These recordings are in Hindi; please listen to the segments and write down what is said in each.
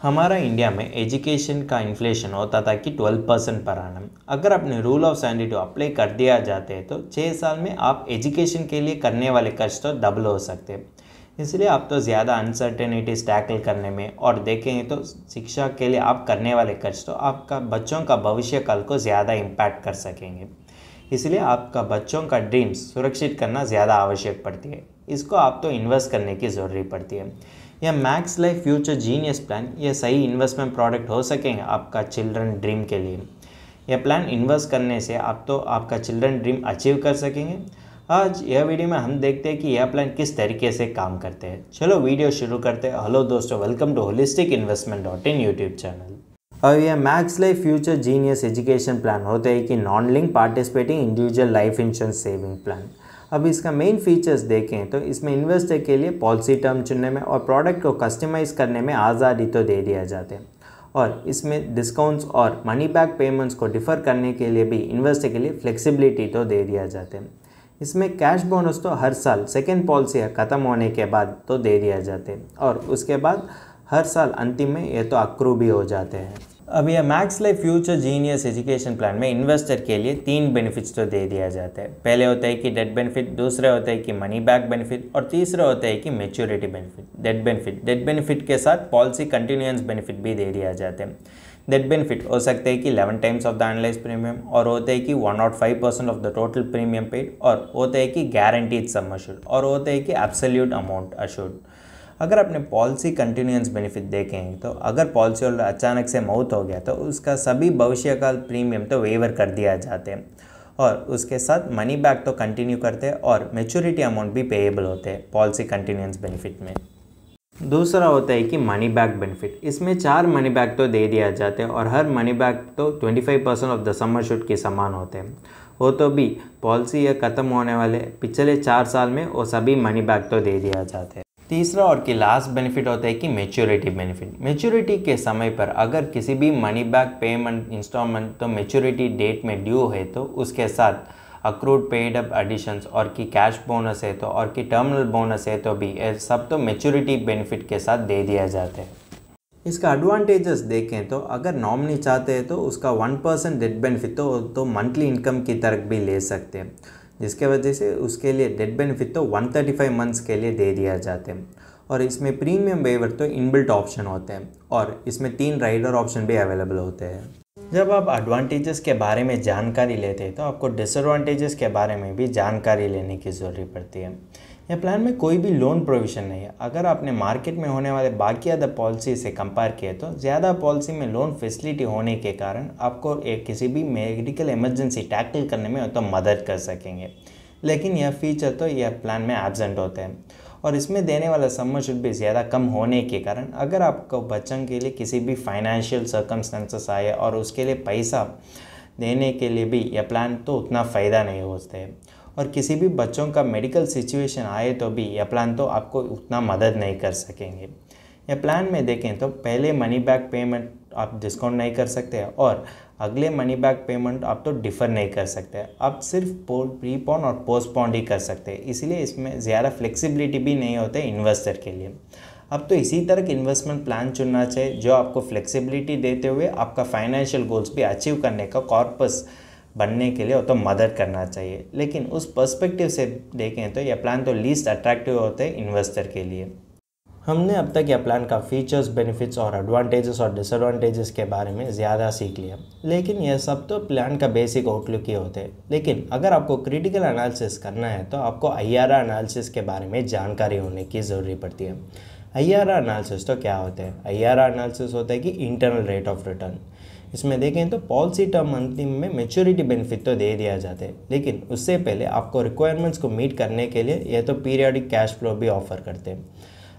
हमारा इंडिया में एजुकेशन का इन्फ्लेशन होता था कि 12% पर आनम। अगर आपने रूल ऑफ 72 अप्लाई कर दिया जाते हैं तो 6 साल में आप एजुकेशन के लिए करने वाले खर्च तो डबल हो सकते हैं। इसलिए आप तो ज़्यादा अनसर्टेनिटीज टैकल करने में और देखेंगे तो शिक्षा के लिए आप करने वाले खर्च तो आपका बच्चों का भविष्य काल को ज़्यादा इम्पैक्ट कर सकेंगे। इसलिए आपका बच्चों का ड्रीम्स सुरक्षित करना ज़्यादा आवश्यक पड़ती है। इसको आप तो इन्वेस्ट करने की ज़रूरी पड़ती है। यह max life future genius plan यह सही इन्वेस्टमेंट प्रोडक्ट हो सकेंगे आपका चिल्ड्रन ड्रीम के लिए। यह प्लान इन्वेस्ट करने से आप तो आपका चिल्ड्रन ड्रीम अचीव कर सकेंगे। आज यह वीडियो में हम देखते हैं कि यह प्लान किस तरीके से काम करते हैं। चलो वीडियो शुरू करते हैं। हेलो दोस्तों, welcome to holisticinvestment.in YouTube channel. और यह max life future genius education plan होते हैं कि non link participating individual life insurance saving plan. अब इसका मेन फीचर्स देखें तो इसमें इन्वेस्टर के लिए पॉलिसी टर्म चुनने में और प्रोडक्ट को कस्टमाइज़ करने में आज़ादी तो दे दिया जाते हैं, और इसमें डिस्काउंट्स और मनी बैक पेमेंट्स को डिफ़र करने के लिए भी इन्वेस्टर के लिए फ्लेक्सिबिलिटी तो दे दिया जाते हैं। इसमें कैश बोनस तो हर साल सेकेंड पॉलिसी ख़त्म होने के बाद तो दे दिया जाते हैं, और उसके बाद हर साल अंतिम में ये तो अक्रू भी हो जाते हैं। अब यह max life future genius education plan में इन्वेस्टर के लिए 3 बेनिफिट्स तो दे दिया जाता है। पहले होता है कि डेट बेनिफिट, दूसरे होता है कि मनी बैक बेनिफिट, और तीसरा होता है कि मैच्योरिटी बेनिफिट। डेट बेनिफिट के साथ पॉलिसी कंटिन्यूएंस बेनिफिट भी दे दिया जाता है। डेट बेनिफिट हो सकते हैं कि 11 times of the analyse premium, और होते हैं कि 105% of the total premium paid, और होते हैं कि गारंटीड सम अश्योर्ड, और होते हैं कि एब्सोल्यूट अमाउंट अश्योर्ड। अगर आपने पॉलिसी कंटिन्यूएंस बेनिफिट देखें तो अगर पॉलिसी होल्डर अचानक से मौत हो गया तो उसका सभी भविष्यकाल प्रीमियम तो वेवर कर दिया जाते हैं, और उसके साथ मनी बैक तो कंटिन्यू करते हैं, और मैच्योरिटी अमाउंट भी पेएबल होते हैं पॉलिसी कंटिन्यूएंस बेनिफिट में। दूसरा होता है कि मनी बैक बेनिफिट। इसमें 4 मनी बैक तो दे दिया जाते हैं, और हर मनी बैक तो 25% ऑफ द सम अश्योर्ड के समान होते हैं। वो तो भी पॉलिसी या ख़त्म होने वाले पिछले 4 साल में वो सभी मनी बैक तो दे दिया जाते हैं। तीसरा और कि लास्ट बेनिफिट होता है कि मैच्योरिटी बेनिफिट। मैच्योरिटी के समय पर अगर किसी भी मनी बैक पेमेंट इंस्टॉलमेंट तो मैच्योरिटी डेट में ड्यू है तो उसके साथ अक्रूड पेड अप एडिशंस, और कि कैश बोनस है तो, और कि टर्मिनल बोनस है तो भी सब तो मैच्योरिटी बेनिफिट के साथ दे दिया जाता है। इसका एडवांटेजेस देखें तो अगर नॉमिनी चाहते हैं तो उसका 1% डेथ बेनिफिट तो मंथली इनकम की तरफ भी ले सकते हैं, जिसके वजह से उसके लिए डेथ बेनिफिट तो 135 मंथ्स के लिए दे दिया जाते हैं। और इसमें प्रीमियम वेवर तो इनबिल्ट ऑप्शन होते हैं, और इसमें 3 राइडर ऑप्शन भी अवेलेबल होते हैं। जब आप एडवांटेजेस के बारे में जानकारी लेते हैं तो आपको डिसएडवांटेजेस के बारे में भी जानकारी लेने की ज़रूरत पड़ती है। यह प्लान में कोई भी लोन प्रोविज़न नहीं है। अगर आपने मार्केट में होने वाले बाकी अदर पॉलिसी से कंपेयर किया तो ज़्यादा पॉलिसी में लोन फैसिलिटी होने के कारण आपको किसी भी मेडिकल इमरजेंसी टैकल करने में तो मदद कर सकेंगे, लेकिन यह फीचर तो यह प्लान में एब्सेंट होते हैं, और इसमें देने वाला सम अश्योर्ड भी ज़्यादा कम होने के कारण अगर आपको बच्चों के लिए किसी भी फाइनेंशियल सर्कमस्टेंसेस आए और उसके लिए पैसा देने के लिए भी यह प्लान तो उतना फ़ायदा नहीं होता है, और किसी भी बच्चों का मेडिकल सिचुएशन आए तो भी यह प्लान तो आपको उतना मदद नहीं कर सकेंगे। यह प्लान में देखें तो पहले मनी बैक पेमेंट आप डिस्काउंट नहीं कर सकते, और अगले मनी बैक पेमेंट आप तो डिफ़र नहीं कर सकते। आप सिर्फ प्रीपोन और पोस्टपोन ही कर सकते हैं, इसलिए इसमें ज़्यादा फ्लेक्सिबिलिटी भी नहीं होते इन्वेस्टर के लिए। अब तो इसी तरह के इन्वेस्टमेंट प्लान चुनना चाहिए जो आपको फ्लेक्सिबिलिटी देते हुए आपका फाइनेंशियल गोल्स भी अचीव करने का कॉर्पस बनने के लिए तो मदद करना चाहिए। लेकिन उस पर्सपेक्टिव से देखें तो यह प्लान तो लीस्ट अट्रैक्टिव होते हैं इन्वेस्टर के लिए। हमने अब तक यह प्लान का फीचर्स, बेनिफिट्स और एडवांटेजेस और डिसएडवांटेजेस के बारे में ज़्यादा सीख लिया, लेकिन यह सब तो प्लान का बेसिक आउटलुक ही होते हैं। लेकिन अगर आपको क्रिटिकल एनालिसिस करना है तो आपको IRR एनालिसिस के बारे में जानकारी होने की ज़रूरत पड़ती है। IRR एनालिसिस तो क्या होते हैं? IRR एनालिसिस होता है कि इंटरनल रेट ऑफ रिटर्न। इसमें देखें तो पॉलिसी टर्म अंतिम में मैच्योरिटी बेनिफिट तो दे दिया जाता है, लेकिन उससे पहले आपको रिक्वायरमेंट्स को मीट करने के लिए यह तो पीरियडिक कैश फ्लो भी ऑफर करते हैं।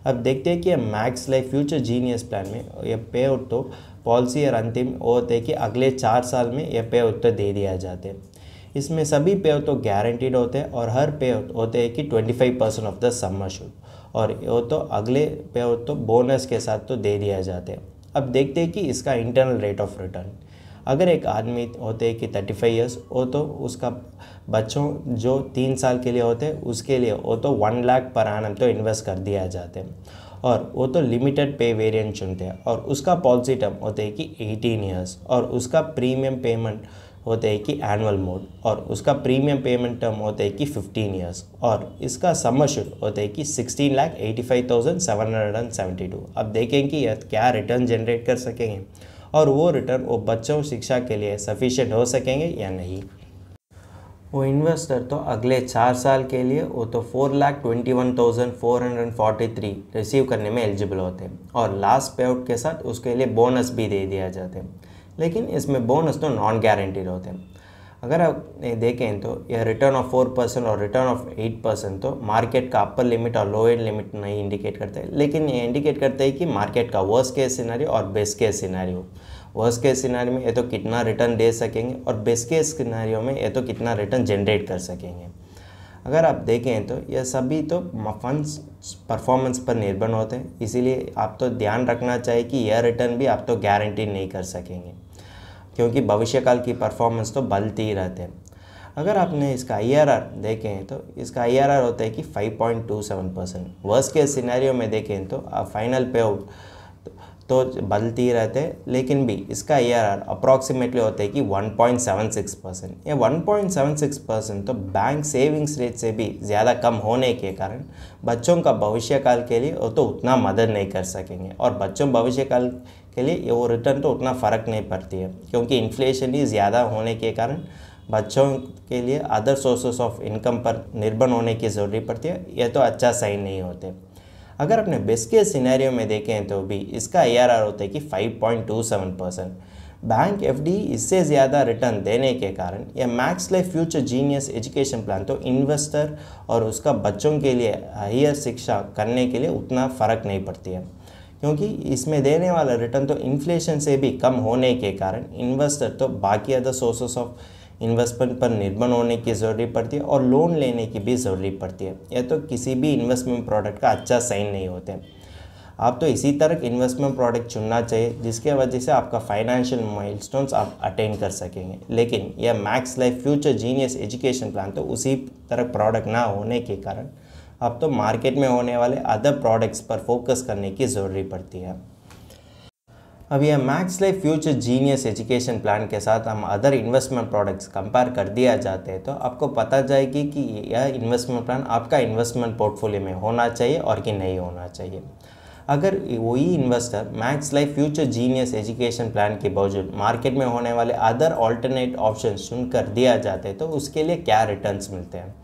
अब देखते हैं कि max life future genius plan में यह पे आउट तो पॉलिसी और अंतिम होते हैं कि अगले 4 साल में यह पे आउट तो दे दिया जाते हैं। इसमें सभी पे आउट तो गारंटीड होते हैं, और हर पे आउट होते हैं कि 25% ऑफ द सम अश्योर्ड, और वो तो अगले पे आउट तो बोनस के साथ तो दे दिया जाते हैं। अब देखते हैं कि इसका इंटरनल रेट ऑफ रिटर्न। अगर एक आदमी होते हैं कि 35 ईयर्स, वो तो उसका बच्चों जो 3 साल के लिए होते हैं उसके लिए वो तो 1 लाख पर एनम तो इन्वेस्ट कर दिया जाते हैं, और वो तो लिमिटेड पे वेरिएंट चुनते हैं और उसका पॉलिसी टर्म होते हैं कि 18 ईयर्स और उसका प्रीमियम पेमेंट होते हैं कि एनुअल मोड और उसका प्रीमियम पेमेंट टर्म होते हैं कि 15 ईयर्स और इसका सम अश्योर्ड होते हैं कि 16,85,772। अब देखें कि यह क्या रिटर्न जनरेट कर सकेंगे और वो रिटर्न वो बच्चों शिक्षा के लिए सफिशिएंट हो सकेंगे या नहीं। वो इन्वेस्टर तो अगले 4 साल के लिए वो तो 4,21,443 रिसीव करने में एलिजिबल होते हैं और लास्ट पे आउट के साथ उसके लिए बोनस भी दे दिया जाते हैं, लेकिन इसमें बोनस तो नॉन गारंटीड होते हैं। अगर आप देखें तो यह रिटर्न ऑफ 4% और रिटर्न ऑफ 8% तो मार्केट का अपर लिमिट और लोअर लिमिट नहीं इंडिकेट करते, लेकिन ये इंडिकेट करते हैं कि मार्केट का वर्स्ट केस सिनेरियो और best case scenario. Worst case scenario में ये तो कितना रिटर्न दे सकेंगे और बेस्ट केस सिनेरियो में ये तो कितना रिटर्न जनरेट कर सकेंगे। अगर आप देखें तो यह सभी तो फंड्स परफॉर्मेंस पर निर्भर होते हैं, इसीलिए आप तो ध्यान रखना चाहिए कि यह रिटर्न भी आप तो गारंटी नहीं कर सकेंगे क्योंकि भविष्यकाल की परफॉर्मेंस तो बदलती ही रहते हैं। अगर आपने इसका IRR देखें तो इसका IRR होता है कि 5.27%। वर्स्ट केस सिनेरियो में देखें तो फाइनल पे आउट तो बदलती ही रहते हैं, लेकिन भी इसका IRR अप्रॉक्सीमेटली होता है कि 1.76%। ये 1.76% तो बैंक सेविंग्स रेट से भी ज़्यादा कम होने के कारण बच्चों का भविष्यकाल के लिए वो तो उतना मदद नहीं कर सकेंगे और बच्चों भविष्यकाल के लिए वो रिटर्न तो उतना फ़र्क नहीं पड़ती है क्योंकि इन्फ्लेशन ही ज़्यादा होने के कारण बच्चों के लिए अदर सोर्सेस ऑफ इनकम पर निर्भर होने की ज़रूरत पड़ती है। यह तो अच्छा साइन नहीं होते। अगर अपने बेस्ट केस सिनेरियो में देखें तो भी इसका IRR होता है कि 5.27%। बैंक FD इससे ज़्यादा रिटर्न देने के कारण यह max life future genius education plan तो इन्वेस्टर और उसका बच्चों के लिए हायर शिक्षा करने के लिए उतना फ़र्क नहीं पड़ती है क्योंकि इसमें देने वाला रिटर्न तो इन्फ्लेशन से भी कम होने के कारण इन्वेस्टर तो बाकी अदर सोर्सेस ऑफ इन्वेस्टमेंट पर निर्भर होने की ज़रूरत पड़ती है और लोन लेने की भी ज़रूरत पड़ती है। यह तो किसी भी इन्वेस्टमेंट प्रोडक्ट का अच्छा साइन नहीं होते। आप तो इसी तरह इन्वेस्टमेंट प्रोडक्ट चुनना चाहिए जिसके वजह से आपका फाइनेंशियल माइलस्टोन्स आप अटेन कर सकेंगे, लेकिन यह max life future genius education plan तो उसी तरह प्रोडक्ट ना होने के कारण अब तो मार्केट में होने वाले अदर प्रोडक्ट्स पर फोकस करने की ज़रूरत पड़ती है। अब यह max life future genius education plan के साथ हम अदर इन्वेस्टमेंट प्रोडक्ट्स कंपेयर कर दिया जाते हैं तो आपको पता जाएगी कि यह इन्वेस्टमेंट प्लान आपका इन्वेस्टमेंट पोर्टफोलियो में होना चाहिए और कि नहीं होना चाहिए। अगर वही investor max life future genius education plan के बावजूद मार्केट में होने वाले अदर ऑल्टरनेट ऑप्शन चुनकर दिया जाते हैं तो उसके लिए क्या रिटर्न्स मिलते हैं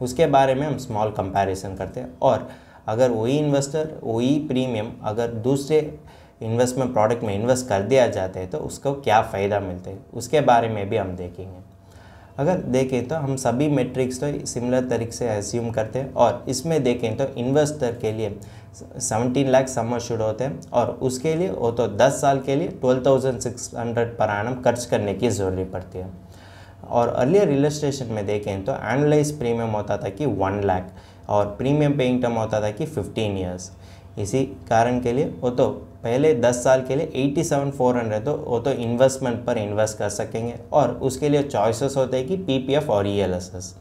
उसके बारे में हम स्मॉल कंपैरिजन करते हैं। और अगर वही इन्वेस्टर वही प्रीमियम अगर दूसरे इन्वेस्टमेंट प्रोडक्ट में इन्वेस्ट कर दिया जाता है तो उसको क्या फ़ायदा मिलता है उसके बारे में भी हम देखेंगे। अगर देखें तो हम सभी मेट्रिक्स तो सिमिलर तरीके से एज्यूम करते हैं और इसमें देखें तो इन्वेस्टर के लिए 17 लाख सम अश्योर्ड होते हैं और उसके लिए वो तो 10 साल के लिए 12,600 पर एनम खर्च करने की ज़रूरत पड़ती है। और अर्लियर इलस्ट्रेशन में देखें तो एनुअलाइज प्रीमियम होता था कि 1 लाख और प्रीमियम पेइंग टर्म होता था कि 15 ईयर्स। इसी कारण के लिए वो तो पहले 10 साल के लिए 87,400 तो वो तो इन्वेस्टमेंट पर इन्वेस्ट कर सकेंगे और उसके लिए चॉइसेस होते हैं कि PPF और ELSS।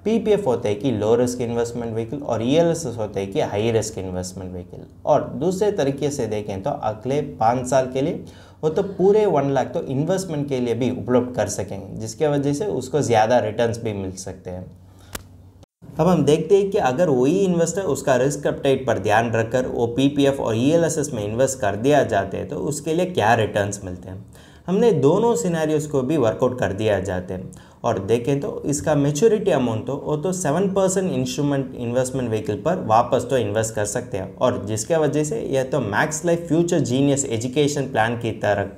PPF होते हैं कि लो रिस्क इन्वेस्टमेंट व्हीकल और ELSS होते हैं कि हाई रिस्क इन्वेस्टमेंट व्हीकल। और दूसरे तरीके से देखें तो अगले 5 साल के लिए वो तो पूरे 1 लाख तो इन्वेस्टमेंट के लिए भी उपलब्ध कर सकेंगे जिसके वजह से उसको ज़्यादा रिटर्न्स भी मिल सकते हैं। अब हम देखते हैं कि अगर वही इन्वेस्टर उसका रिस्क अपटाइट पर ध्यान रखकर वो PPF और ELSS में इन्वेस्ट कर दिया जाते हैं तो उसके लिए क्या रिटर्न्स मिलते हैं। हमने दोनों सिनेरियोस को भी वर्कआउट कर दिया जाते हैं और देखें तो इसका मेच्योरिटी अमाउंट तो वो तो 7% इंस्ट्रूमेंट इन्वेस्टमेंट व्हीकल पर वापस तो इन्वेस्ट कर सकते हैं और जिसके वजह से यह तो max life future genius education plan की तरह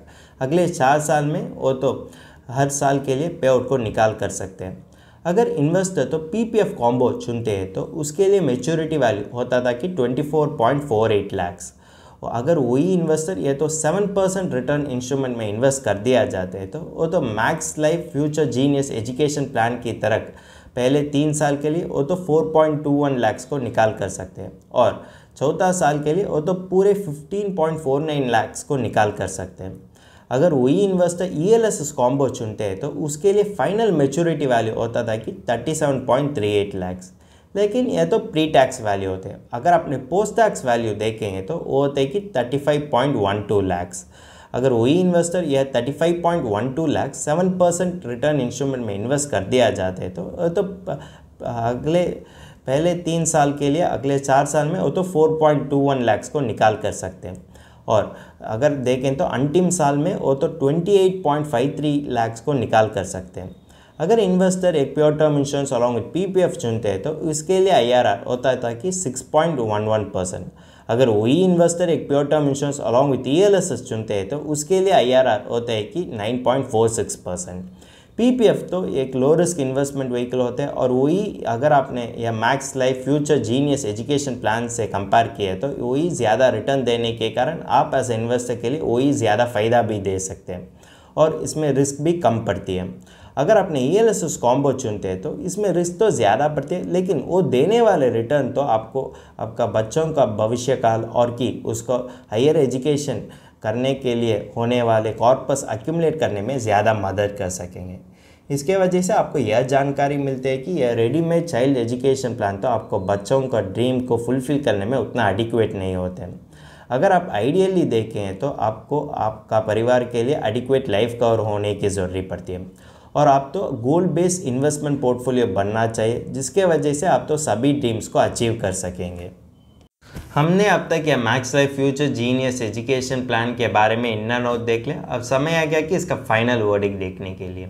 अगले 4 साल में वो तो हर साल के लिए पे आउट को निकाल कर सकते हैं। अगर इन्वेस्टर तो PPF कॉम्बो चुनते हैं तो उसके लिए मेच्योरिटी वैल्यू होता था कि 24.48 लाख्स। और अगर वही इन्वेस्टर ये तो 7% रिटर्न इंस्ट्रूमेंट में इन्वेस्ट कर दिया जाते हैं तो वो तो max life future genius education plan की तरह पहले 3 साल के लिए वो तो 4.21 लाख्स को निकाल कर सकते हैं और चौथा साल के लिए वो तो पूरे 15.49 लाख्स को निकाल कर सकते हैं। अगर वही इन्वेस्टर ELSS कॉम्बो चुनते हैं तो उसके लिए फाइनल मेच्योरिटी वैल्यू होता था कि 37.38 लाख्स। लेकिन यह तो प्री टैक्स वैल्यू होते हैं। अगर आपने पोस्ट टैक्स वैल्यू देखेंगे तो वो होते हैं कि 35.12 लाख्स। अगर वही इन्वेस्टर यह 35.12 लाख 7% रिटर्न इंस्ट्रूमेंट में इन्वेस्ट कर दिया जाता है तो अगले पहले 3 साल के लिए अगले 4 साल में वो तो 4.21 लाख्स को निकाल कर सकते हैं। और अगर देखें तो अंतिम साल में वो तो 28.53 लाख्स को निकाल कर सकते हैं। अगर इन्वेस्टर एक pure term insurance along with PPF चुनते हैं तो इसके लिए आईआरआर होता था कि 6.11%। अगर वही इन्वेस्टर एक pure term insurance along with ELSS चुनते हैं तो उसके लिए आईआरआर होता है कि 9.46%। पीपीएफ तो एक लो रिस्क इन्वेस्टमेंट व्हीकल होते हैं और वही अगर आपने या max life future genius education plan से कंपेयर किया तो वही ज़्यादा रिटर्न देने के कारण आप एज ए इन्वेस्टर के लिए वही ज़्यादा फ़ायदा भी दे सकते हैं और इसमें रिस्क भी कम पड़ती है। अगर आपने ईएलएसएस कॉम्बो चुनते हैं तो इसमें रिस्क तो ज़्यादा पड़ती है, लेकिन वो देने वाले रिटर्न तो आपको आपका बच्चों का भविष्य काल और कि उसको हायर एजुकेशन करने के लिए होने वाले कॉर्पस एक्यूमुलेट करने में ज़्यादा मदद कर सकेंगे। इसके वजह से आपको यह जानकारी मिलती है कि यह रेडीमेड चाइल्ड एजुकेशन प्लान तो आपको बच्चों का ड्रीम को फुलफ़िल करने में उतना एडिक्वेट नहीं होते हैं। अगर आप आइडियली देखें तो आपको आपका परिवार के लिए एडिक्वेट लाइफ कवर होने की ज़रूरत पड़ती है और आप तो गोल बेस्ड इन्वेस्टमेंट पोर्टफोलियो बनना चाहिए, जिसके वजह से आप तो सभी ड्रीम्स को अचीव कर सकेंगे। हमने अब तक यह max life future genius education plan के बारे में इनर नोट देख लिया। अब समय आ गया कि इसका फाइनल वर्डिंग देखने के लिए।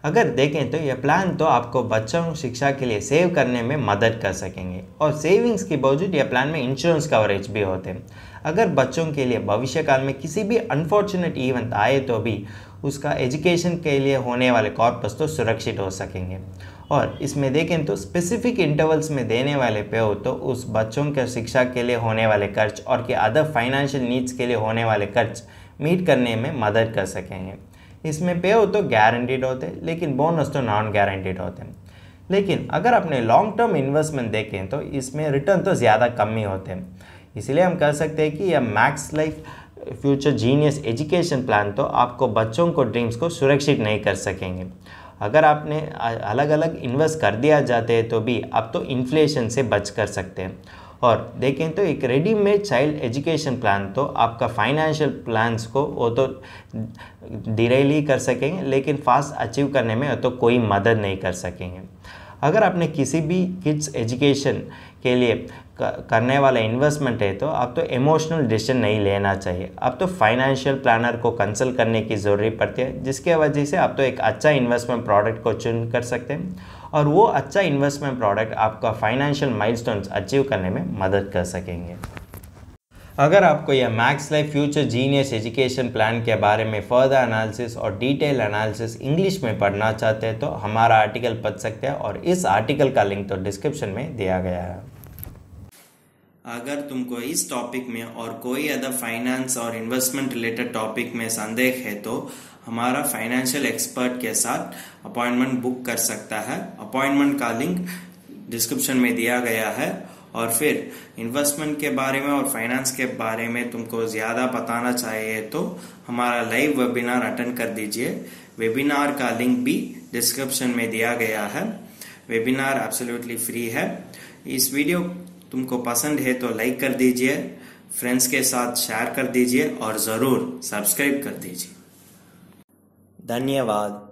अगर देखें तो यह प्लान तो आपको बच्चों शिक्षा के लिए सेव करने में मदद कर सकेंगे और सेविंग्स के बावजूद यह प्लान में इंश्योरेंस कवरेज भी होते हैं। अगर बच्चों के लिए भविष्य काल में किसी भी अनफॉर्चुनेट इवेंट आए तो भी उसका एजुकेशन के लिए होने वाले कॉर्पस तो सुरक्षित हो सकेंगे। और इसमें देखें तो स्पेसिफिक इंटरवल्स में देने वाले पे हो तो उस बच्चों के शिक्षा के लिए होने वाले खर्च और के अदर फाइनेंशियल नीड्स के लिए होने वाले खर्च मीट करने में मदद कर सकेंगे। इसमें पे हो तो गारंटीड होते हैं, लेकिन बोनस तो नॉन गारंटीड होते हैं। लेकिन अगर अपने लॉन्ग टर्म इन्वेस्टमेंट देखें तो इसमें रिटर्न तो ज़्यादा कम ही होते हैं। इसलिए हम कह सकते हैं कि यह max life future genius education plan तो आपको बच्चों को ड्रीम्स को सुरक्षित नहीं कर सकेंगे। अगर आपने अलग अलग इन्वेस्ट कर दिया जाते हैं तो भी आप तो इन्फ्लेशन से बच कर सकते हैं। और देखें तो एक रेडीमेड चाइल्ड एजुकेशन प्लान तो आपका फाइनेंशियल प्लान्स को वो तो डिरेल ही कर सकेंगे, लेकिन फास्ट अचीव करने में तो कोई मदद नहीं कर सकेंगे। अगर आपने किसी भी किड्स एजुकेशन के लिए करने वाला इन्वेस्टमेंट है तो आप तो इमोशनल डिसीजन नहीं लेना चाहिए। आप तो फाइनेंशियल प्लानर को कंसल्ट करने की ज़रूरत पड़ती है, जिसके वजह से आप तो एक अच्छा इन्वेस्टमेंट प्रोडक्ट को चुन कर सकते हैं और वो अच्छा इन्वेस्टमेंट प्रोडक्ट आपका फाइनेंशियल माइलस्टोन्स अचीव करने में मदद कर सकेंगे। अगर आपको यह max life future genius education plan के बारे में फर्दर एनालिसिस और डिटेल एनालिसिस इंग्लिश में पढ़ना चाहते हैं तो हमारा आर्टिकल पढ़ सकते हैं और इस आर्टिकल का लिंक तो डिस्क्रिप्शन में दिया गया है। अगर तुमको इस टॉपिक में और कोई अदर फाइनेंस और इन्वेस्टमेंट रिलेटेड टॉपिक में संदेह है तो हमारा फाइनेंशियल एक्सपर्ट के साथ अपॉइंटमेंट बुक कर सकता है। अपॉइंटमेंट का लिंक डिस्क्रिप्शन में दिया गया है। और फिर इन्वेस्टमेंट के बारे में और फाइनेंस के बारे में तुमको ज़्यादा बताना चाहिए तो हमारा लाइव वेबिनार अटेंड कर दीजिए। वेबिनार का लिंक भी डिस्क्रिप्शन में दिया गया है। वेबिनार एब्सोल्युटली फ्री है। इस वीडियो तुमको पसंद है तो लाइक कर दीजिए, फ्रेंड्स के साथ शेयर कर दीजिए और ज़रूर सब्सक्राइब कर दीजिए। धन्यवाद।